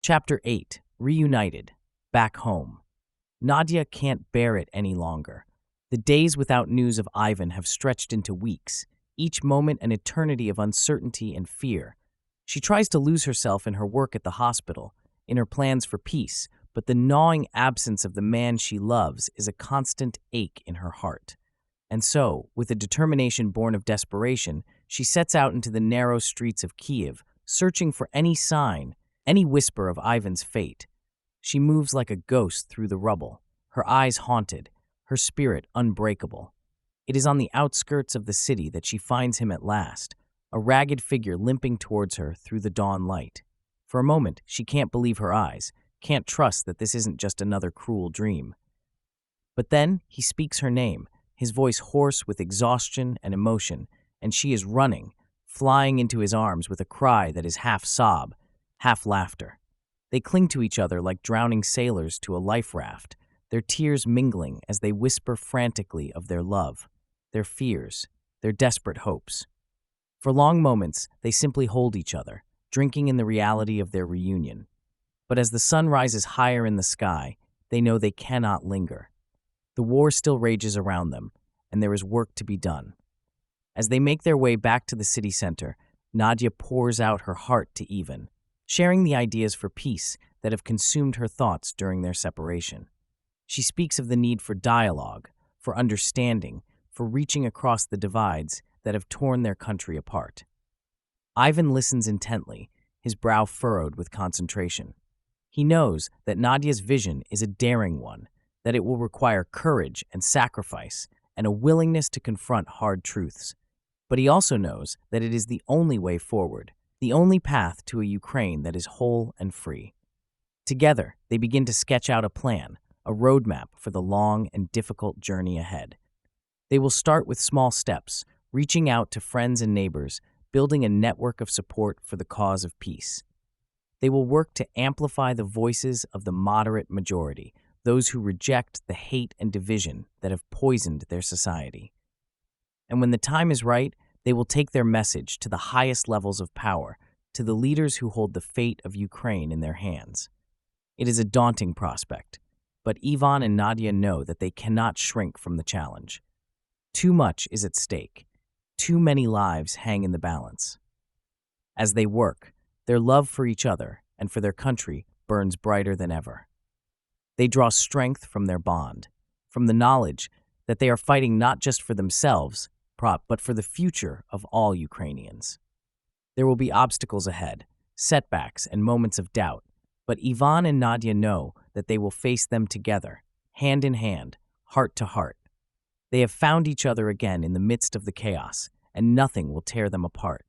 Chapter 8. Reunited. Back home. Nadya can't bear it any longer. The days without news of Ivan have stretched into weeks, each moment an eternity of uncertainty and fear. She tries to lose herself in her work at the hospital, in her plans for peace, but the gnawing absence of the man she loves is a constant ache in her heart. And so, with a determination born of desperation, she sets out into the narrow streets of Kiev, searching for any sign, any whisper of Ivan's fate. She moves like a ghost through the rubble, her eyes haunted, her spirit unbreakable. It is on the outskirts of the city that she finds him at last, a ragged figure limping towards her through the dawn light. For a moment, she can't believe her eyes, can't trust that this isn't just another cruel dream. But then he speaks her name, his voice hoarse with exhaustion and emotion, and she is running, flying into his arms with a cry that is half sob, half laughter. They cling to each other like drowning sailors to a life raft, their tears mingling as they whisper frantically of their love, their fears, their desperate hopes. For long moments, they simply hold each other, drinking in the reality of their reunion. But as the sun rises higher in the sky, they know they cannot linger. The war still rages around them, and there is work to be done. As they make their way back to the city center, Nadya pours out her heart to Ivan, sharing the ideas for peace that have consumed her thoughts during their separation. She speaks of the need for dialogue, for understanding, for reaching across the divides that have torn their country apart. Ivan listens intently, his brow furrowed with concentration. He knows that Nadya's vision is a daring one, that it will require courage and sacrifice and a willingness to confront hard truths. But he also knows that it is the only way forward, the only path to a Ukraine that is whole and free. Together, they begin to sketch out a plan, a roadmap for the long and difficult journey ahead. They will start with small steps, reaching out to friends and neighbors, building a network of support for the cause of peace. They will work to amplify the voices of the moderate majority, those who reject the hate and division that have poisoned their society. And when the time is right, they will take their message to the highest levels of power, to the leaders who hold the fate of Ukraine in their hands. It is a daunting prospect, but Ivan and Nadya know that they cannot shrink from the challenge. Too much is at stake. Too many lives hang in the balance. As they work, their love for each other and for their country burns brighter than ever. They draw strength from their bond, from the knowledge that they are fighting not just for themselves, but for the future of all Ukrainians. There will be obstacles ahead, setbacks and moments of doubt, but Ivan and Nadya know that they will face them together, hand in hand, heart to heart. They have found each other again in the midst of the chaos, and nothing will tear them apart.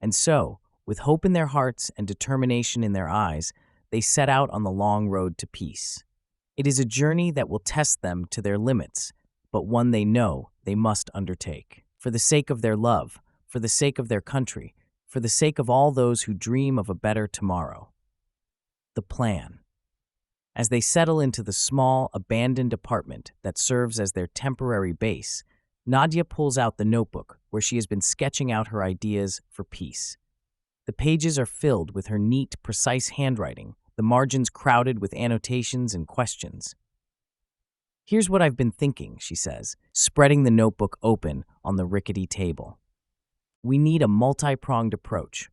And so, with hope in their hearts and determination in their eyes, they set out on the long road to peace. It is a journey that will test them to their limits, but one they know they must undertake. For the sake of their love, for the sake of their country, for the sake of all those who dream of a better tomorrow. The plan. As they settle into the small, abandoned apartment that serves as their temporary base, Nadya pulls out the notebook where she has been sketching out her ideas for peace. The pages are filled with her neat, precise handwriting, the margins crowded with annotations and questions. "Here's what I've been thinking," she says, spreading the notebook open on the rickety table. "We need a multi-pronged approach,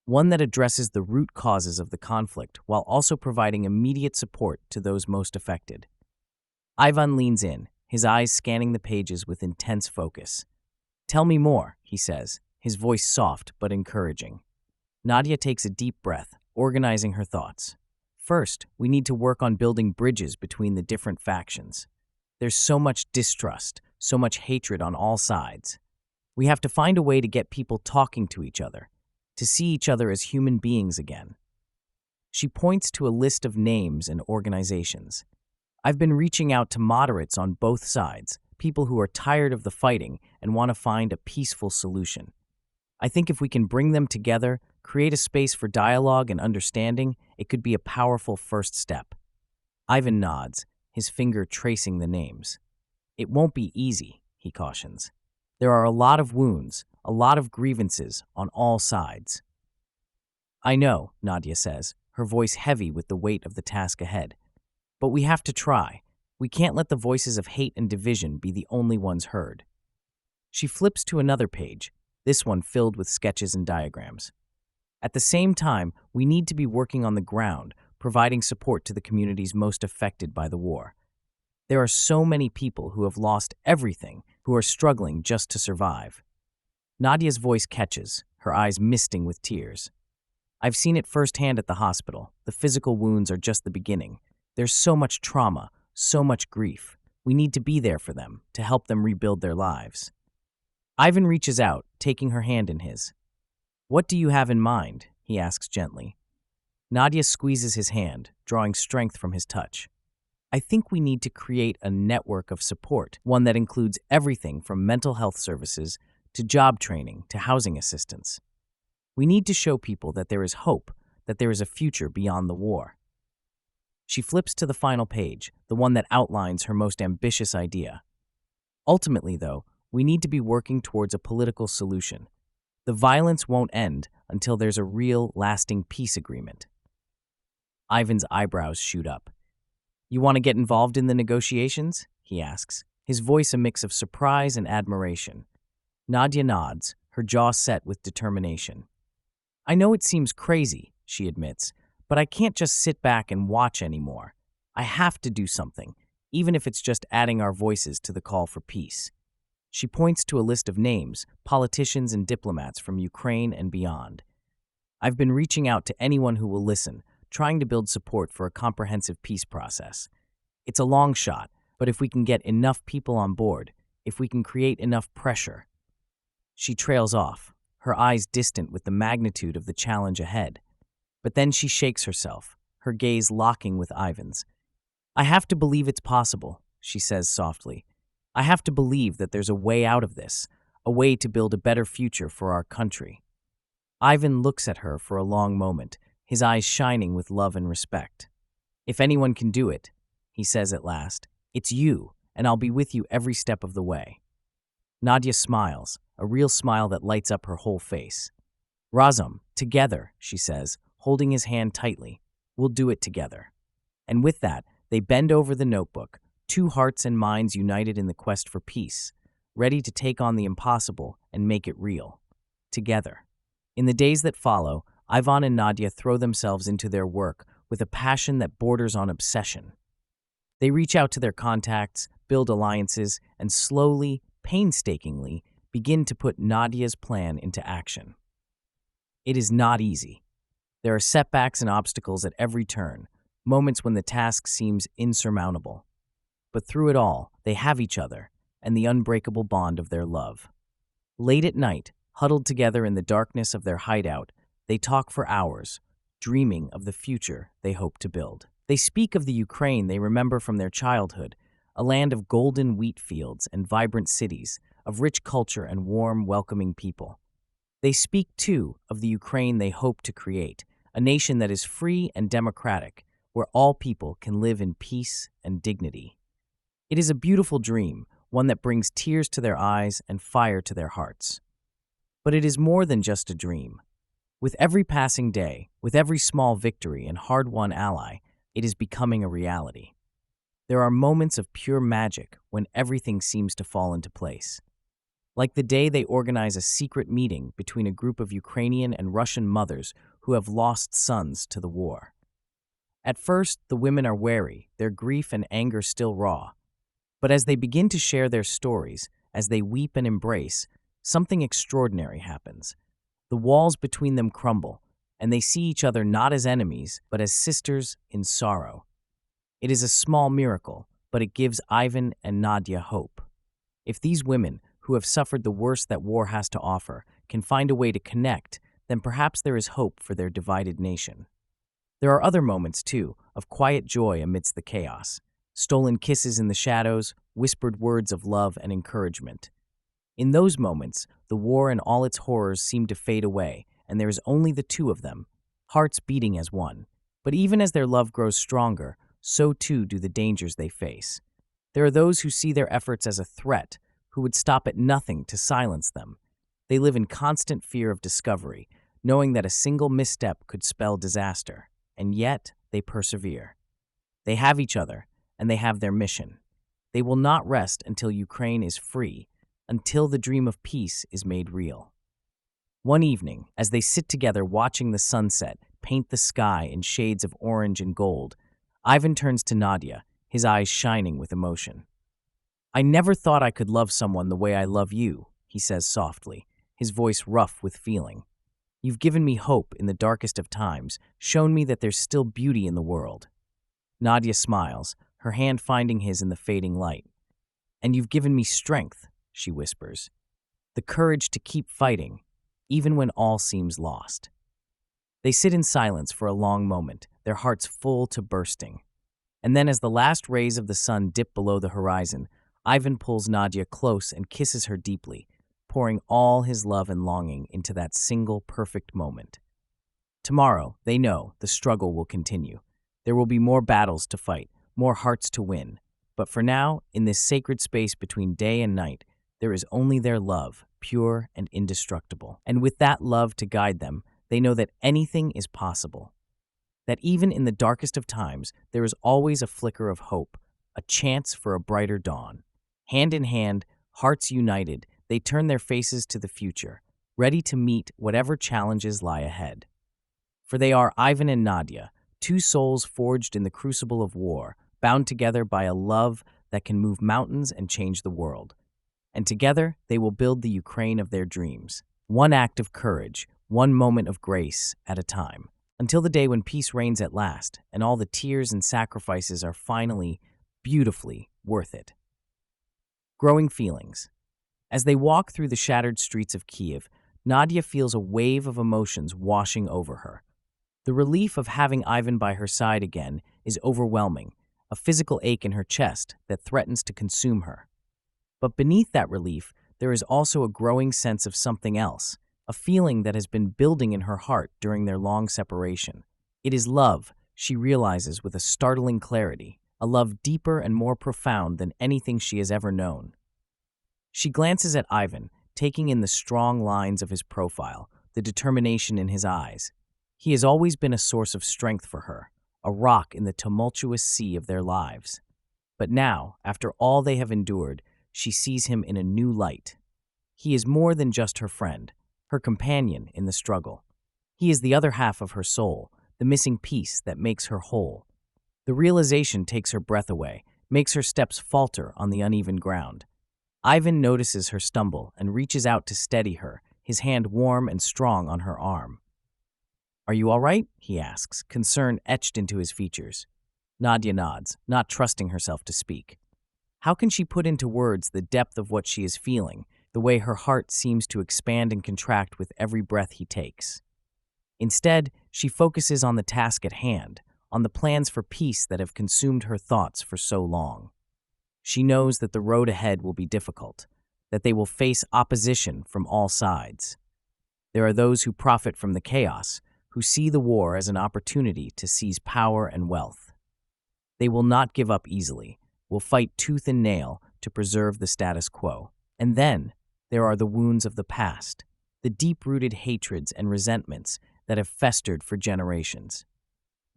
one that addresses the root causes of the conflict while also providing immediate support to those most affected." Ivan leans in, his eyes scanning the pages with intense focus. "Tell me more," he says, his voice soft but encouraging. Nadya takes a deep breath, organizing her thoughts. "First, we need to work on building bridges between the different factions. There's so much distrust, so much hatred on all sides. We have to find a way to get people talking to each other, to see each other as human beings again." She points to a list of names and organizations. "I've been reaching out to moderates on both sides, people who are tired of the fighting and want to find a peaceful solution. I think if we can bring them together, create a space for dialogue and understanding, it could be a powerful first step." Ivan nods, his finger tracing the names. "It won't be easy," he cautions. "There are a lot of wounds, a lot of grievances on all sides." "I know," Nadya says, her voice heavy with the weight of the task ahead. But we have to try. We can't let the voices of hate and division be the only ones heard. She flips to another page, this one filled with sketches and diagrams. At the same time, we need to be working on the ground, providing support to the communities most affected by the war. There are so many people who have lost everything, who are struggling just to survive. Nadia's voice catches, her eyes misting with tears. I've seen it firsthand at the hospital. The physical wounds are just the beginning. There's so much trauma, so much grief. We need to be there for them, to help them rebuild their lives. Ivan reaches out, taking her hand in his. What do you have in mind? He asks gently. Nadya squeezes his hand, drawing strength from his touch. I think we need to create a network of support, one that includes everything from mental health services to job training to housing assistance. We need to show people that there is hope, that there is a future beyond the war. She flips to the final page, the one that outlines her most ambitious idea. Ultimately, though, we need to be working towards a political solution. The violence won't end until there's a real, lasting peace agreement. Ivan's eyebrows shoot up. You want to get involved in the negotiations? He asks, his voice a mix of surprise and admiration. Nadya nods, her jaw set with determination. I know it seems crazy, she admits, but I can't just sit back and watch anymore. I have to do something, even if it's just adding our voices to the call for peace. She points to a list of names, politicians and diplomats from Ukraine and beyond. I've been reaching out to anyone who will listen, trying to build support for a comprehensive peace process. It's a long shot, but if we can get enough people on board, if we can create enough pressure. She trails off, her eyes distant with the magnitude of the challenge ahead. But then she shakes herself, her gaze locking with Ivan's. I have to believe it's possible, she says softly. I have to believe that there's a way out of this, a way to build a better future for our country. Ivan looks at her for a long moment, his eyes shining with love and respect. If anyone can do it, he says at last, it's you, and I'll be with you every step of the way. Nadya smiles, a real smile that lights up her whole face. Razum, together, she says, holding his hand tightly. We'll do it together. And with that, they bend over the notebook, two hearts and minds united in the quest for peace, ready to take on the impossible and make it real. Together. In the days that follow, Ivan and Nadya throw themselves into their work with a passion that borders on obsession. They reach out to their contacts, build alliances, and slowly, painstakingly, begin to put Nadya's plan into action. It is not easy. There are setbacks and obstacles at every turn, moments when the task seems insurmountable. But through it all, they have each other and the unbreakable bond of their love. Late at night, huddled together in the darkness of their hideout, they talk for hours, dreaming of the future they hope to build. They speak of the Ukraine they remember from their childhood, a land of golden wheat fields and vibrant cities, of rich culture and warm, welcoming people. They speak, too, of the Ukraine they hope to create, a nation that is free and democratic, where all people can live in peace and dignity. It is a beautiful dream, one that brings tears to their eyes and fire to their hearts. But it is more than just a dream. With every passing day, with every small victory and hard-won ally, it is becoming a reality. There are moments of pure magic when everything seems to fall into place. Like the day they organize a secret meeting between a group of Ukrainian and Russian mothers who have lost sons to the war. At first, the women are wary, their grief and anger still raw. But as they begin to share their stories, as they weep and embrace, something extraordinary happens. The walls between them crumble, and they see each other not as enemies, but as sisters in sorrow. It is a small miracle, but it gives Ivan and Nadya hope. If these women, who have suffered the worst that war has to offer, can find a way to connect, then perhaps there is hope for their divided nation. There are other moments, too, of quiet joy amidst the chaos. Stolen kisses in the shadows, whispered words of love and encouragement. In those moments, the war and all its horrors seem to fade away, and there is only the two of them, hearts beating as one. But even as their love grows stronger, so too do the dangers they face. There are those who see their efforts as a threat, who would stop at nothing to silence them. They live in constant fear of discovery, knowing that a single misstep could spell disaster. and yet they persevere. They have each other, and they have their mission. They will not rest until Ukraine is free, until the dream of peace is made real. One evening, as they sit together watching the sunset paint the sky in shades of orange and gold, Ivan turns to Nadya, his eyes shining with emotion. "I never thought I could love someone the way I love you," he says softly, his voice rough with feeling. "You've given me hope in the darkest of times, shown me that there's still beauty in the world." Nadya smiles, her hand finding his in the fading light. "And you've given me strength," she whispers, "the courage to keep fighting, even when all seems lost." They sit in silence for a long moment, their hearts full to bursting. And then as the last rays of the sun dip below the horizon, Ivan pulls Nadya close and kisses her deeply, pouring all his love and longing into that single perfect moment. Tomorrow, they know, the struggle will continue. There will be more battles to fight, more hearts to win. But for now, in this sacred space between day and night, there is only their love, pure and indestructible. And with that love to guide them, they know that anything is possible. That even in the darkest of times, there is always a flicker of hope, a chance for a brighter dawn. Hand in hand, hearts united, they turn their faces to the future, ready to meet whatever challenges lie ahead. For they are Ivan and Nadya, two souls forged in the crucible of war, bound together by a love that can move mountains and change the world. And together, they will build the Ukraine of their dreams. One act of courage, one moment of grace at a time, until the day when peace reigns at last, and all the tears and sacrifices are finally, beautifully worth it. Growing feelings. As they walk through the shattered streets of Kiev, Nadya feels a wave of emotions washing over her. The relief of having Ivan by her side again is overwhelming, a physical ache in her chest that threatens to consume her. But beneath that relief, there is also a growing sense of something else, a feeling that has been building in her heart during their long separation. It is love, she realizes with a startling clarity, a love deeper and more profound than anything she has ever known. She glances at Ivan, taking in the strong lines of his profile, the determination in his eyes. He has always been a source of strength for her, a rock in the tumultuous sea of their lives. But now, after all they have endured, she sees him in a new light. He is more than just her friend, her companion in the struggle. He is the other half of her soul, the missing piece that makes her whole. The realization takes her breath away, makes her steps falter on the uneven ground. Ivan notices her stumble and reaches out to steady her, his hand warm and strong on her arm. "Are you all right?" he asks, concern etched into his features. Nadya nods, not trusting herself to speak. How can she put into words the depth of what she is feeling, the way her heart seems to expand and contract with every breath he takes? Instead, she focuses on the task at hand, on the plans for peace that have consumed her thoughts for so long. She knows that the road ahead will be difficult, that they will face opposition from all sides. There are those who profit from the chaos, who see the war as an opportunity to seize power and wealth. They will not give up easily, will fight tooth and nail to preserve the status quo. And then, there are the wounds of the past, the deep-rooted hatreds and resentments that have festered for generations.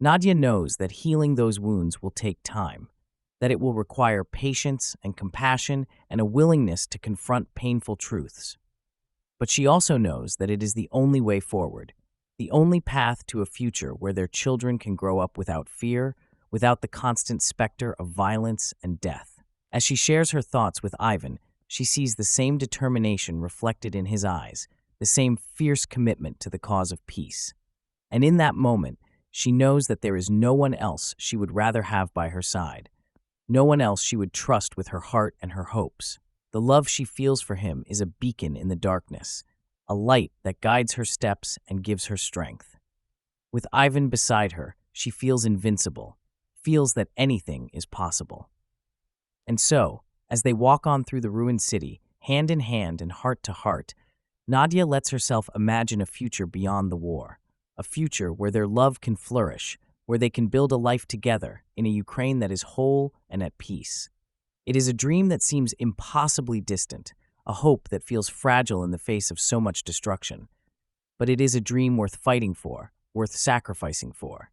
Nadya knows that healing those wounds will take time, that it will require patience and compassion and a willingness to confront painful truths. But she also knows that it is the only way forward, the only path to a future where their children can grow up without fear, without the constant specter of violence and death. As she shares her thoughts with Ivan, she sees the same determination reflected in his eyes, the same fierce commitment to the cause of peace. And in that moment, she knows that there is no one else she would rather have by her side, no one else she would trust with her heart and her hopes. The love she feels for him is a beacon in the darkness, a light that guides her steps and gives her strength. With Ivan beside her, she feels invincible, feels that anything is possible. And so, as they walk on through the ruined city, hand in hand and heart to heart, Nadya lets herself imagine a future beyond the war, a future where their love can flourish, where they can build a life together in a Ukraine that is whole and at peace. It is a dream that seems impossibly distant, a hope that feels fragile in the face of so much destruction. But it is a dream worth fighting for, worth sacrificing for.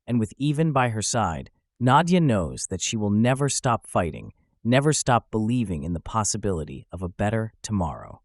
and with Ivan by her side, Nadya knows that she will never stop fighting, never stop believing in the possibility of a better tomorrow.